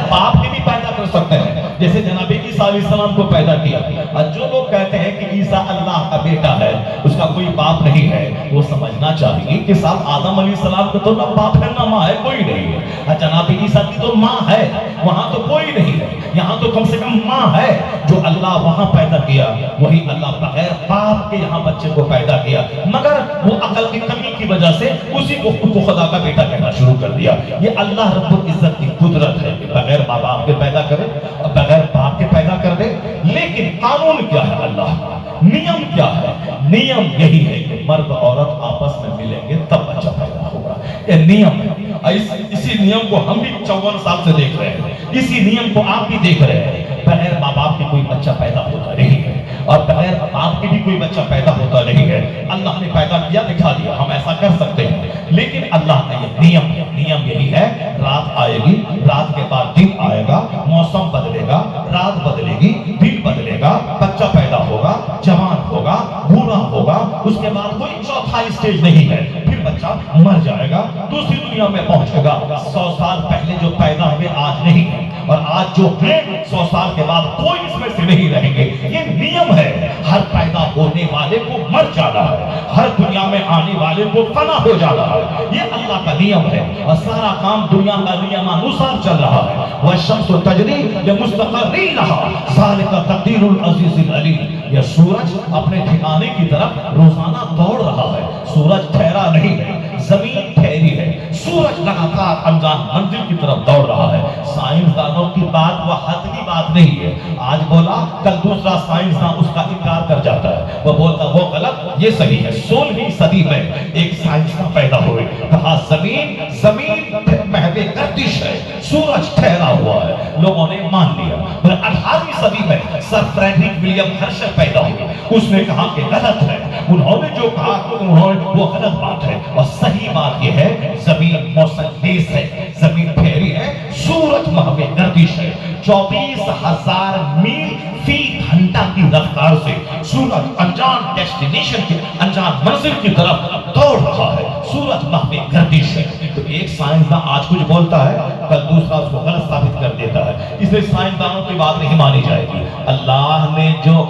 باپ ہی بھی پیدا کر سکتے ہیں، جیسے جناب عیسیٰ علیہ السلام کو پیدا کیا. اور جو لوگ کہتے ہیں کہ عیسیٰ اللہ کا بیٹا ہے، اس کا کوئی باپ نہیں ہے، وہ سمجھنا چاہیے کہ صاحب آدم علیہ السلام کو تو نہ باپ ہے نہ ماں ہے، کوئی نہیں ہے. اور جناب عیسیٰ کی تو ماں ہے، وہاں تو کوئی نہیں ہے. یہاں تو کم سے کم ماں ہے. جو اللہ وہاں پیدا کیا وہی اللہ بغیر باپ کے یہاں بچے کو پیدا کیا، مگر وہ عقل کی کمی کی وجہ سے اسی کو خود کو خدا کا بیٹا کہنا شروع کر دیا. یہ اللہ رب العزت کی قدرت ہے کہ بغیر ماں باپ کے پیدا کرے اور بغیر باپ کے پیدا کر دے. لیکن قانون کیا ہے اللہ کا؟ نیم کیا ہے؟ نیم یہی ہے کہ مرد عورت آپس میں ملیں گے تب بچہ پیدا ہوگا. یہ نیم ہے. اسی نیم کو ہم بھی 54 سال سے دیکھ رہے ہیں، اسی نیم کو آپ بھی دیکھ رہے ہیں. بغیر ماں باپ کے کوئی بچہ پیدا ہوتا نہیں ہے، اور بغیر باپ کے بھی کوئی بچہ پیدا ہوتا نہیں ہے. اللہ نے پیدا کیا، دکھا دیا، ہم ایسا کر سکتے ہیں. لیکن اللہ کا یہ نیم یہی ہے، رات آئے گی، رات کے بعد دن آئے گا، موسم بدلے گا، رات بدلے گی، دن بدلے گا، بچہ پیدا ہوگا، جوان ہوگا، بوڑھا ہوگا. اس کے بعد کوئی چوتھا اسٹیج نہیں ہے، پھر بچہ مر جائے گا، دوسری دنیا میں پہنچے گا. 100 سال پہلے جو پیدا ہوئے آج نہیں ہے، اور آج جو ہیں 100 سال کے بعد کوئی اس میں سے نہیں رہیں گے. یہ نیم ہے. ہر پیدا ہونے والے کو مر جانا ہے، ہر دنیا میں آنے والے کو فنا ہو جانا ہے. یہ اللہ کا نیم ہے، اور سارا کام دنیا کا نیمانوسار چل رہا ہے. والشمس تجری لمستقر لها ذلك تقدیر العزیز العلیم. یہ سورج اپنے ٹھکانے کی طرف روزانہ دوڑ رہا ہے. سورج ٹھہرا نہیں ہے، زمین ٹھہری ہے، سورج لگاتار انجان منزل کی طرف دوڑ رہا ہے. سائنسدانوں کی بات وہ حد کی بات نہیں ہے. آج بولا کل دوسرا سائنسدان اس کا انکار کر جاتا ہے، وہ بولتا وہ غلط، یہ صحیح ہے. 16ویں صدی میں ایک سائنسدان پیدا ہوئے، کہا زمین محو گردش ہے، سورج ٹھہرا ہوا ہے. لوگوں نے مان لیا. 18ویں صدی میں سر فریڈرک ولیم ہرشل پیدا ہوئے، اس نے کہا کہ غلط ہے. انہوں نے جو کہا وہ غلط بات ہے، اور صحیح بات یہ ہے زمین موسنلیس ہے، زمین پھیری ہے، سورج محو گردش ہے. 24,000 میل فی گھنٹہ کی رفتار سے سورج انجان ڈیسٹینیشن کی انجان منزل کی طرف دوڑ رہا ہے. سورج محو گردش ہے. تو ایک سائنسدان آج کچھ بولتا ہے، کل دوسرا اس کو غلط ثابت کر دیتا ہے. اس لیے سائنسدانوں کی بات نہیں مانی جائے گی. اللہ نے جو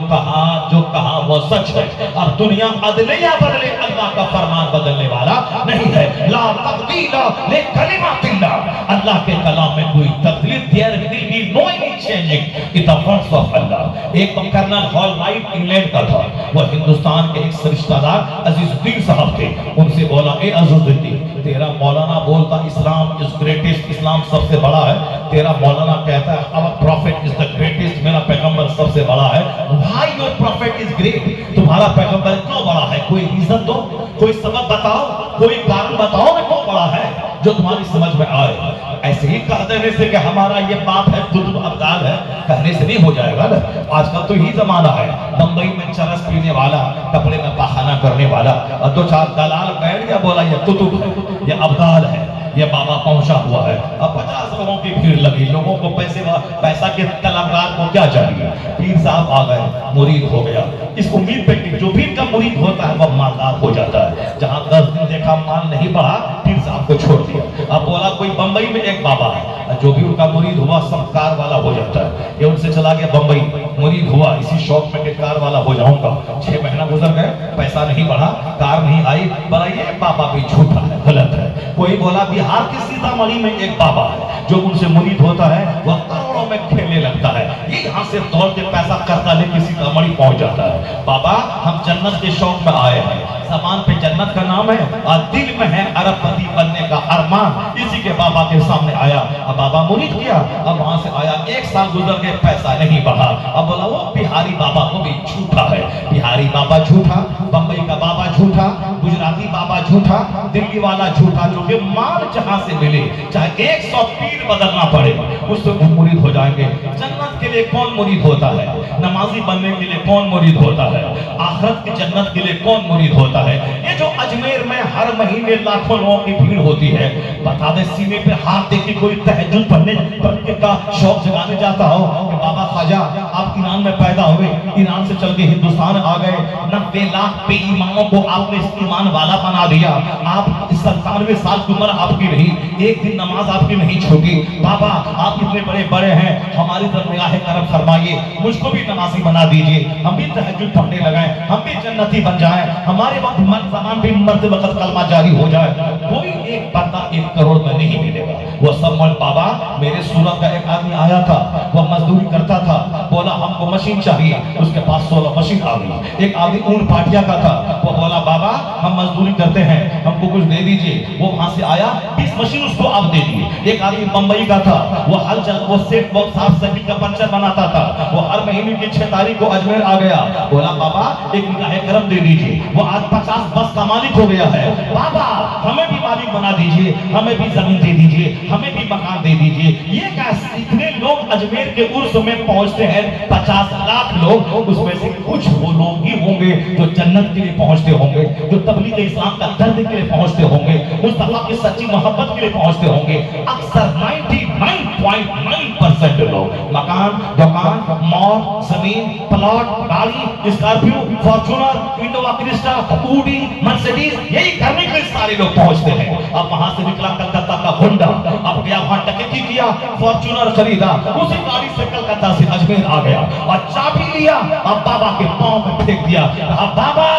کہا وہ سچ ہے. اب دنیا عدلیہ بدلے، اللہ کا فرمان بدلنے والا نہیں ہے. لا تبدیل لکلمات اللہ. اللہ کے کلام میں کوئی تبدیل there will be no any changing in the words of Allah. ایک کرنل ہال رائٹ انگلینڈ کا تھا، وہ ہندوستان کے ایک رشتہ دار عزیز الدین صاحب تھے. ان سے بولا اے عزیز الدین، تیرا مولانا بولتا اسلام از گریٹسٹ، اسلام سب سے بڑا ہے. تیرا مولانا کہتا ہے our prophet is the greatest، میرا پیغمبر سب سے بڑا ہے. why your prophet is great؟ تمہارا پیغمبر کیوں بڑا ہے؟ کوئی ریزن دو، کوئی سبب بتاؤ، کوئی کارن بتاؤ کہ کیوں بڑا ہے جو تمہاری سمجھ میں آئے. ایسے ہی کہہ دینے سے کہ ہمارا یہ باپ ہے، قطب ابدال ہے، کہنے سے نہیں ہو جائے گا نا. آج کل تو یہی زمانہ ہے. بمبئی میں چرس پینے والا، کپڑے میں پاخانہ کرنے والا، اور دو چار دلال بیٹھ گیا بولا یہ قطب ہے، یہ ابدال ہے، یہ بابا پہنچا ہوا ہے. اب 50 لوگوں کی بھیڑ لگی. لوگوں کو پیسہ کے طلبگار کو کیا چاہیے؟ پیر صاحب آ گئے، مرید ہو گیا. اس امید پہ کہ جو پیر کا مرید ہوتا ہے وہ مالدار ہو جاتا ہے. جہاں 10 دن دیکھا مال نہیں بڑھا، پیر صاحب کو چھوڑ دیا. اب بولا کوئی بمبئی میں ایک بابا ہے، جو بھی ان کا مرید ہوا سب کار والا ہو جاتا ہے. یہ ان سے چلا گیا بمبئی، مرید ہوا اسی شوق میں کہ کار والا ہو جاؤں گا. 6 مہینہ گزر گئے، پیسہ نہیں بڑھا، کار نہیں آئی. بڑا یہ بابا بھی جھوٹا ہے، غلط ہے. کوئی بولا بہار کے سیتامڑھی میں ایک بابا ہے، جو ان سے مرید ہوتا ہے وہ کروڑوں میں کھیلنے لگتا ہے. یہ یہاں سے دوڑ کے پیسہ کرتا لے کے سیتامڑھی پہنچ جاتا ہے. بابا ہم جنت کے شوق میں آئے ہیں، زبان پہ جنت کا نام ہے اور دل میں ہے ارب پتی بننے کا ارمان. اسی کے بابا کے سامنے آیا. اب بابا مرید کیا. اب وہاں سے آیا، 1 سال گزر کے پیسہ نہیں بڑھا. اب بولا وہ بہاری بابا کو بھی جھوٹا ہے. بہاری بابا جھوٹا، بمبئی کا بابا جھوٹا، گجراتی بابا جھوٹا، دلی والا جھوٹا. جو کہ مال جہاں سے ملے چاہے 100 پیر بدلنا پڑے اس سے مرید ہو جائیں گے. جنت کے لیے کون مرید ہوتا ہے؟ نمازی بننے کے لیے کون مرید ہوتا ہے؟ آخرت کی جنت کے لیے کون مرید ہوتا ہے؟ یہ جو اجمیر میں ہر مہینے لاکھوں لوگوں کی بھیڑ ہوتی ہے، بتا دے سینے پہ ہاتھ دے کے کوئی تہجد پڑھنے کا شوق جگانے جاتا ہو کہ بابا خواجہ آپ ایران میں پیدا ہوئے، ایران سے چل کے ہندوستان آ گئے، 90 لاکھ بے ایمانوں کو آپ نے ایمان والا بنا دیا. آپ 97 سال کی عمر آپ کی رہی، ایک دن نماز آپ کی نہیں چھوٹی. کی بابا آپ اتنے بڑے بڑے ہیں, ہماری طرف نگاہ کرم فرمائیے, مجھ کو بھی نمازی بنا دیجئے, ہم بھی تہجد پڑھنے لگائیں, ہم بھی جنتی بن جائیں, ہمارے وقت زمان بھی مرتے وقت کلمہ جاری ہو جائے. کوئی ایک بندہ 1 کروڑ میں نہیں ملے گا. وہ سب بابا میرے سورت کا ایک آدمی آیا تھا, وہ مزدوری کرتا تھا, بولا ہم کو مشین چاہیے, اس کے پاس 16 مشین آ گئی. ایک آدمی اون پاٹیا کا تھا, وہ بولا بابا ہم مزدوری کرتے ہیں, ہم کو کچھ دے دیجئے. وہ وہاں سے آیا 20 مشین اس کو آپ دے دیے. ایک آدمی بمبئی کا تھا, وہ ہر وہ سیٹ باکس صاف صفائی کا پنچر بناتا تھا, وہ ہر مہینے کی 6 تاریخ کو اجمیر آ گیا, بولا بابا ایک نگاہ کرم دے دیجئے. وہ آج 50 بس کا مالک ہو گیا ہے. بابا ہمیں بھی مالک بنا دیجئے, ہمیں بھی زمین دے دیجئے, ہمیں بھی مکان دے دیجئے. یہ کیسے اتنے لوگ اجمیر کے عرس میں پہنچتے ہیں, 50 لاکھ لوگ, اس میں سے کچھ وہ لوگ ہی ہوں گے جو جنت کے لیے پہنچتے ہوں گے, جو تبلیغ اسلام کا درد کے لیے پہنچتے ہوں گے, مصطفیٰ کی سچی محبت کے لیے پہنچتے ہوں گے. اکثر 99.9% لوگ مکان, دکان, مال, زمین, پلاٹ, گاڑی, اسکارپیو, فارچونر, انڈووا کرسٹا, اوڈی, مرسیڈیز, یہی کرنے کے لیے سارے لوگ پہنچتے ہیں. اب وہاں سے نکلا کلکتہ کا گنڈا, اب گیا وہاں ڈکیتی کیا, فارچونر خریدا, اسی گاڑی سے کلکتہ سے اجمیر آ گیا, اور چابی لیا, اب بابا کے پاؤں میں پھینک دیا. اب بابا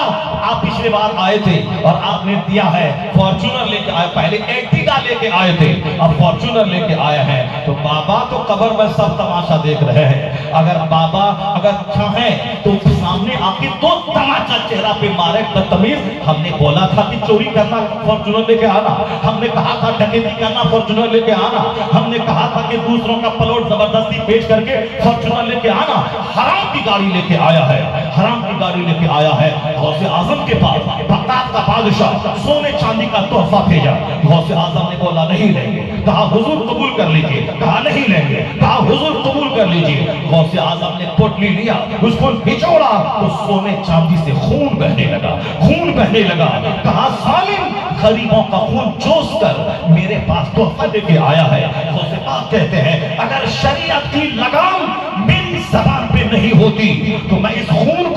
آپ پچھلے بار آئے تھے اور آپ نے دیا ہے, فارچونر لے کے آئے, پہلے ایکٹیوا لے کے آئے تھے, اب فارچونر لے کے آئے ہیں. تو بابا تو قبر میں سب تماشا دیکھ رہے ہیں. اگر بابا اگر چاہیں تو سامنے آ کے 2 تماچا چہرہ پہ مارے. بدتمیز, ہم نے بولا تھا کہ چوری کرنا فارچونر لے کے آنا, ہم نے کہا تھا ڈکیتی کرنا فارچونر لے کے آنا, ہم نے کہا تھا کہ دوسروں کا پلاٹ زبردستی بیچ کر کے فارچونر لے کے آنا. حرام کی گاڑی لے کے آیا ہے, حرام کی گاڑی لے کے آیا ہے. غوث اعظم کے پاس بغداد کا بادشاہ سونے چاندی کا تحفہ بھیجا. غوث اعظم نے بولا نہیں لیں گے, کہا حضور قبول کر لیجئے, کہا نہیں لیں گے, کہا حضور قبول کر لیجئے. غوث اعظم نے پوٹلی لیا, اس کو نچوڑا تو سونے چاندی سے خون بہنے لگا, خون بہنے لگا. کہا ظالم, غریبوں کا خون چوس کر میرے پاس تحفہ دے کے آیا ہے. غوث پاک کہتے ہیں اگر شریعت کی لگام میری زبان پہ نہیں ہوتی تو میں اس خون